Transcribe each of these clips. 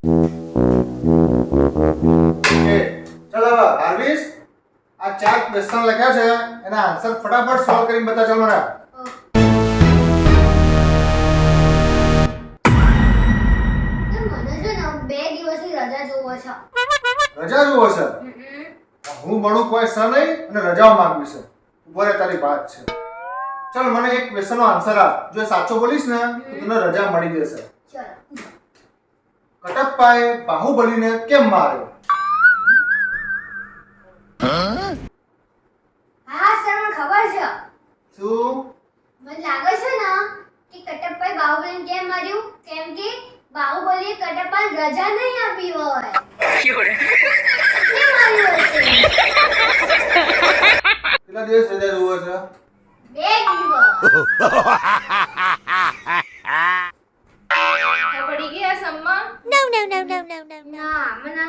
ચાલો હવે હાર્વિસ આ 4 ક્વેશ્ચન લખ્યા છે એના આન્સર ફટાફટ સોલ્વ કરીને બતા ચાલો મને. રજા જોવો છે? હું ભણું કોઈ સર નહીં અને રજાઓ માંગવી છે. ઉભો રહે તારી વાત છે. ચાલ મને એક ક્વેશ્ચન નો આન્સર આપ. જો એ સાચો બોલીશ ને તો તને રજા મળી જશે. કટપ્પાએ બાહુબલીને કેમ માર્યો? હા સર મને ખબર છે. શું? મને લાગે છે ને કે કટપ્પાએ બાહુબલીને કેમ માર્યું? કેમ કે બાહુબલીએ કટપ્પાને રજા નહીં આપી હોય. કેમ માર્યું હશે? કેટલા દિવસ રજા જોવો છે? 2 દિવસ. પડી ગયા સમ્મા? ના મને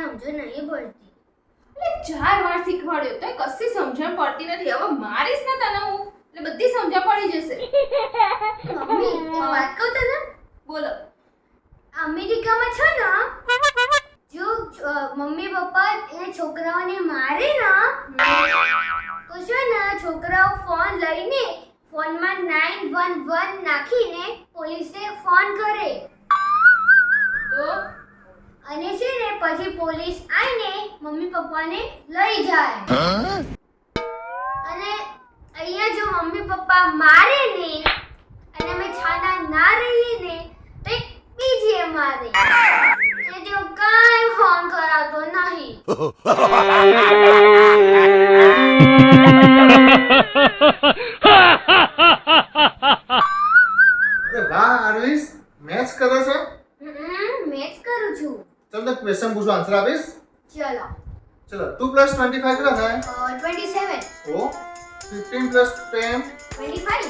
સમજો નહીં પડતી. એટલે 4 વાર શીખવાડ્યો તોય કશી સમજણ પડતી નથી. હવે મારીશ ને તને હું એટલે બધી સમજણ પડી જશે. મમ્મી એક વાત કહું તને? બોલો. અમેરિકામાં છે ને જો મમ્મી પપ્પા એ છોકરાઓને મારે ને તો છે ને છોકરાઓ ફોન લઈને ફોનમાં 911 નાખીને પોલીસને ફોન કરે તો અને છે ને પછી પોલીસ આવીને મમ્મી પપ્પાને લઈ જાય અને અહીંયા જો મમ્મી પપ્પા મારે ને અને અમે છાના ના રહીએ ને તો એક બીજી મારે એ જો કાંઈ ફોન કરાતો નહીં. અરે વાહ હાર્વિસ, મેથ્સ કરે છે? મેથ્સ કરું છું. ચાલ તો ક્વેશ્ચન પૂછો, આન્સર આપીશ. ચલો ચલો 2 + 25 કેટલા થાય? 27 ઓ 15 + 10 25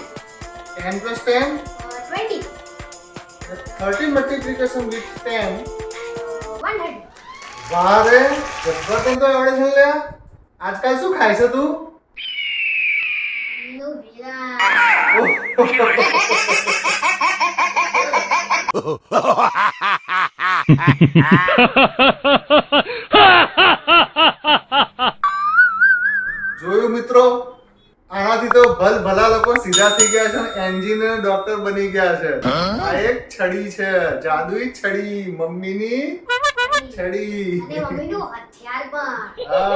10 + 10 20 30 multiplication with 10. 100. વાહ રે, જબ્બર તને તો આવડે છે લ્યા. આજકાલ શું ખાય છે તું? નો વિલા. જોયું મિત્રો, આનાથી તો ભલા લોકો સીધા થઈ ગયા છે, એન્જિનિયર ડોક્ટર બની ગયા છે. આ એક છડી છે, જાદુઈ છડી, મમ્મીની છડી. અને મમ્મીનું હથિયાર પણ. હા.